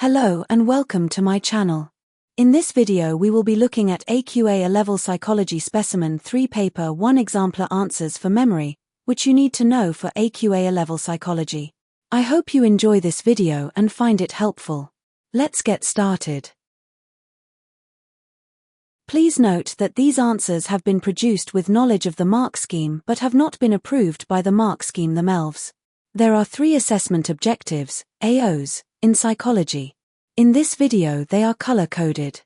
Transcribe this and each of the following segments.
Hello and welcome to my channel. In this video we will be looking at AQA Alevel Psychology Specimen 3 Paper 1 Exemplar Answers for Memory, which you need to know for AQA Alevel Psychology. I hope you enjoy this video and find it helpful. Let's get started. Please note that these answers have been produced with knowledge of the mark scheme but have not been approved by the mark scheme themselves. There are 3 assessment objectives, AOs, in psychology. In this video they are color-coded.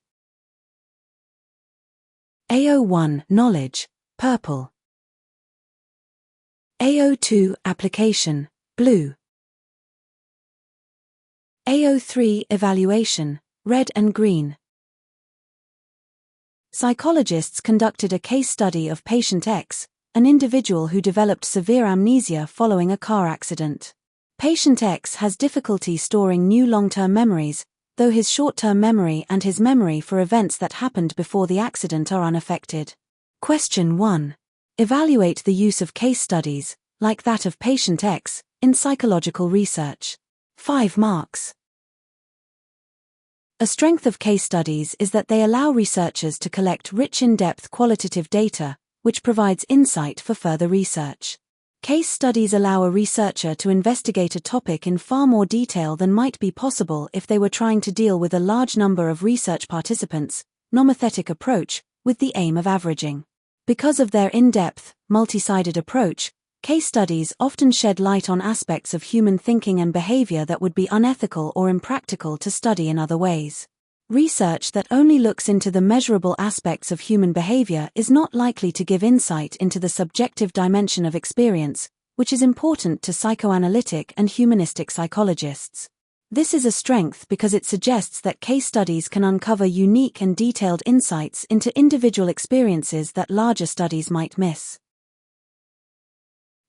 AO1 Knowledge, purple. AO2 Application, blue. AO3 Evaluation, red and green. Psychologists conducted a case study of patient X, an individual who developed severe amnesia following a car accident. Patient X has difficulty storing new long-term memories, though his short-term memory and his memory for events that happened before the accident are unaffected. Question 1. Evaluate the use of case studies, like that of patient X, in psychological research. 5 marks. A strength of case studies is that they allow researchers to collect rich in-depth qualitative data, which provides insight for further research. Case studies allow a researcher to investigate a topic in far more detail than might be possible if they were trying to deal with a large number of research participants, nomothetic approach, with the aim of averaging. Because of their in-depth, multi-sided approach, case studies often shed light on aspects of human thinking and behavior that would be unethical or impractical to study in other ways. Research that only looks into the measurable aspects of human behavior is not likely to give insight into the subjective dimension of experience, which is important to psychoanalytic and humanistic psychologists. This is a strength because it suggests that case studies can uncover unique and detailed insights into individual experiences that larger studies might miss.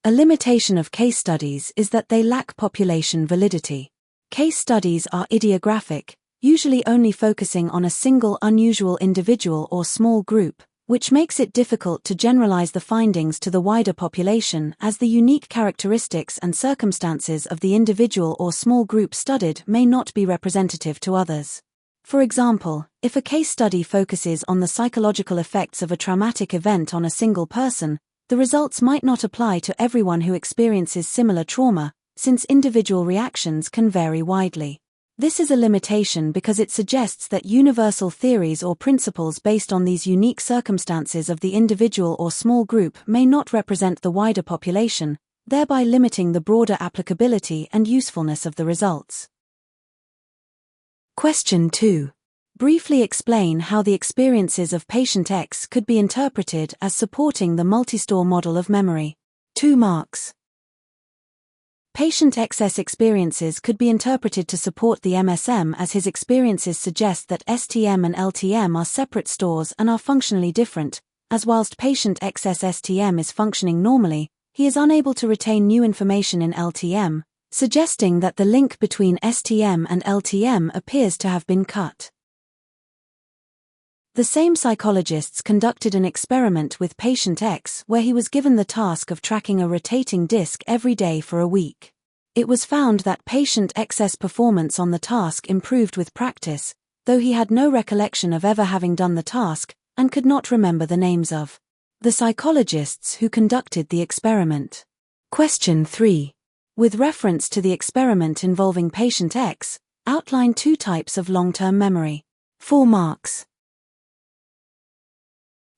A limitation of case studies is that they lack population validity. Case studies are idiographic, usually only focusing on a single unusual individual or small group, which makes it difficult to generalize the findings to the wider population as the unique characteristics and circumstances of the individual or small group studied may not be representative to others. For example, if a case study focuses on the psychological effects of a traumatic event on a single person, the results might not apply to everyone who experiences similar trauma, since individual reactions can vary widely. This is a limitation because it suggests that universal theories or principles based on these unique circumstances of the individual or small group may not represent the wider population, thereby limiting the broader applicability and usefulness of the results. Question 2. Briefly explain how the experiences of patient X could be interpreted as supporting the multi-store model of memory. 2 marks. Patient X's experiences could be interpreted to support the MSM as his experiences suggest that STM and LTM are separate stores and are functionally different, as whilst patient X's STM is functioning normally, he is unable to retain new information in LTM, suggesting that the link between STM and LTM appears to have been cut. The same psychologists conducted an experiment with patient X where he was given the task of tracking a rotating disc every day for a week. It was found that patient X's performance on the task improved with practice, though he had no recollection of ever having done the task, and could not remember the names of the psychologists who conducted the experiment. Question 3. With reference to the experiment involving patient X, outline 2 types of long-term memory. 4 marks.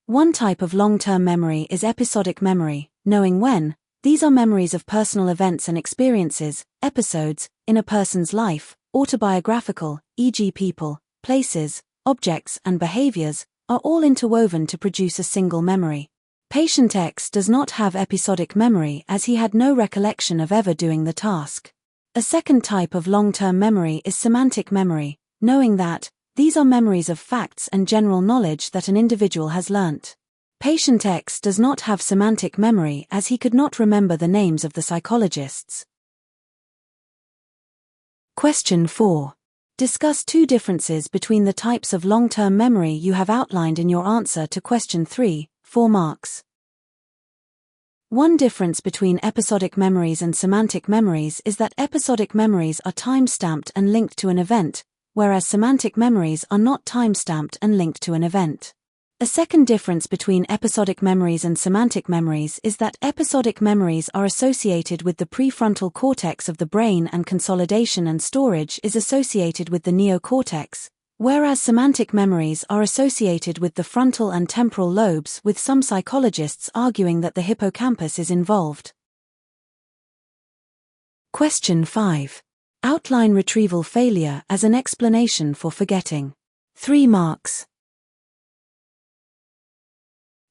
One type of long-term memory is episodic memory, knowing when. These are memories of personal events and experiences, episodes, in a person's life, autobiographical, e.g. people, places, objects and behaviors, are all interwoven to produce a single memory. Patient X does not have episodic memory as he had no recollection of ever doing the task. A second type of long-term memory is semantic memory, knowing that. These are memories of facts and general knowledge that an individual has learnt. Patient X does not have semantic memory as he could not remember the names of the psychologists. Question 4. Discuss 2 differences between the types of long-term memory you have outlined in your answer to question 3, 4 marks. One difference between episodic memories and semantic memories is that episodic memories are time-stamped and linked to an event, whereas semantic memories are not time-stamped and linked to an event. A second difference between episodic memories and semantic memories is that episodic memories are associated with the prefrontal cortex of the brain and consolidation and storage is associated with the neocortex, whereas semantic memories are associated with the frontal and temporal lobes, with some psychologists arguing that the hippocampus is involved. Question 5. Outline retrieval failure as an explanation for forgetting. 3 marks.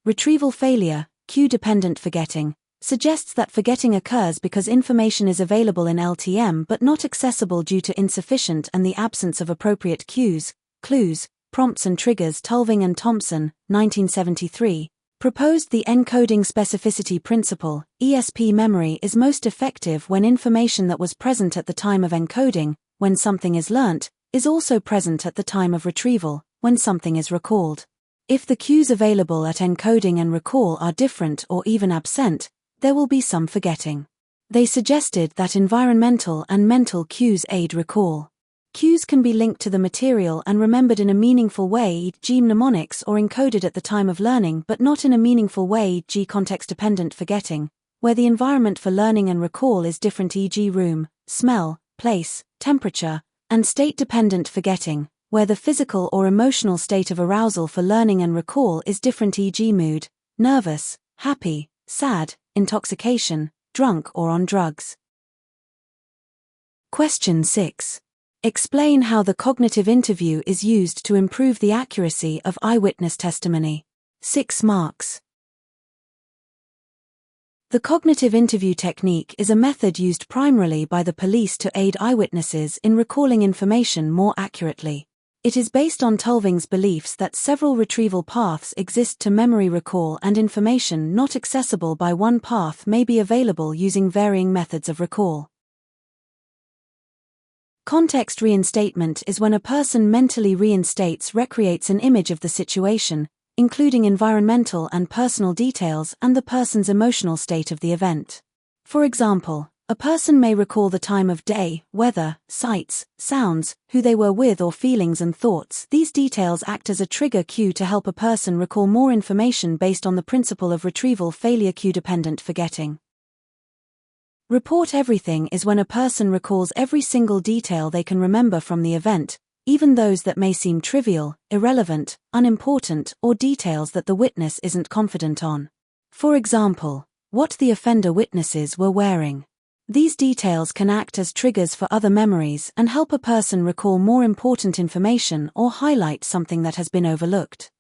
Retrieval failure, cue-dependent forgetting, suggests that forgetting occurs because information is available in LTM but not accessible due to insufficient and the absence of appropriate cues, clues, prompts and triggers. Tulving and Thompson, 1973, proposed the encoding specificity principle. ESP memory is most effective when information that was present at the time of encoding, when something is learnt, is also present at the time of retrieval, when something is recalled. If the cues available at encoding and recall are different or even absent, there will be some forgetting. They suggested that environmental and mental cues aid recall. Cues can be linked to the material and remembered in a meaningful way, e.g. mnemonics, or encoded at the time of learning but not in a meaningful way, e.g. context-dependent forgetting, where the environment for learning and recall is different, e.g. room, smell, place, temperature, and state-dependent forgetting, where the physical or emotional state of arousal for learning and recall is different, e.g. mood, nervous, happy, sad, intoxication, drunk or on drugs. Question 6. Explain how the cognitive interview is used to improve the accuracy of eyewitness testimony. 6 marks. The cognitive interview technique is a method used primarily by the police to aid eyewitnesses in recalling information more accurately. It is based on Tulving's beliefs that several retrieval paths exist to memory recall and information not accessible by one path may be available using varying methods of recall. Context reinstatement is when a person mentally recreates an image of the situation, including environmental and personal details and the person's emotional state of the event. For example, a person may recall the time of day, weather, sights, sounds, who they were with or feelings and thoughts. These details act as a trigger cue to help a person recall more information based on the principle of retrieval failure cue-dependent forgetting. Report everything is when a person recalls every single detail they can remember from the event, even those that may seem trivial, irrelevant, unimportant, or details that the witness isn't confident on. For example, what the offender witnesses were wearing. These details can act as triggers for other memories and help a person recall more important information or highlight something that has been overlooked.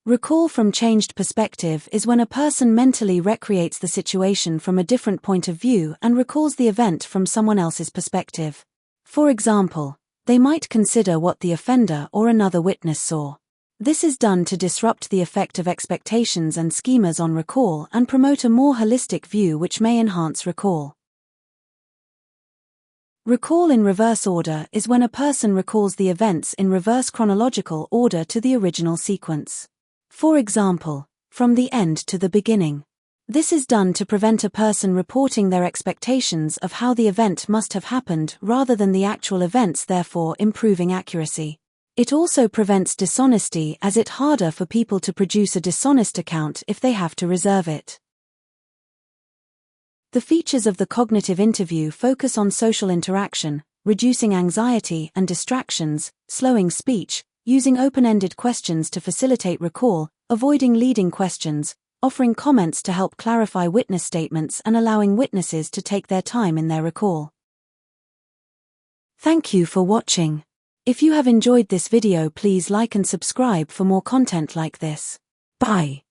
Recall from changed perspective is when a person mentally recreates the situation from a different point of view and recalls the event from someone else's perspective. For example, they might consider what the offender or another witness saw. This is done to disrupt the effect of expectations and schemas on recall and promote a more holistic view which may enhance recall. Recall in reverse order is when a person recalls the events in reverse chronological order to the original sequence. For example, from the end to the beginning. This is done to prevent a person reporting their expectations of how the event must have happened rather than the actual events, therefore improving accuracy. It also prevents dishonesty, as it's harder for people to produce a dishonest account if they have to reserve it. The features of the cognitive interview focus on social interaction, reducing anxiety and distractions, slowing speech, using open-ended questions to facilitate recall, avoiding leading questions, offering comments to help clarify witness statements, and allowing witnesses to take their time in their recall. Thank you for watching. If you have enjoyed this video, please like and subscribe for more content like this. Bye.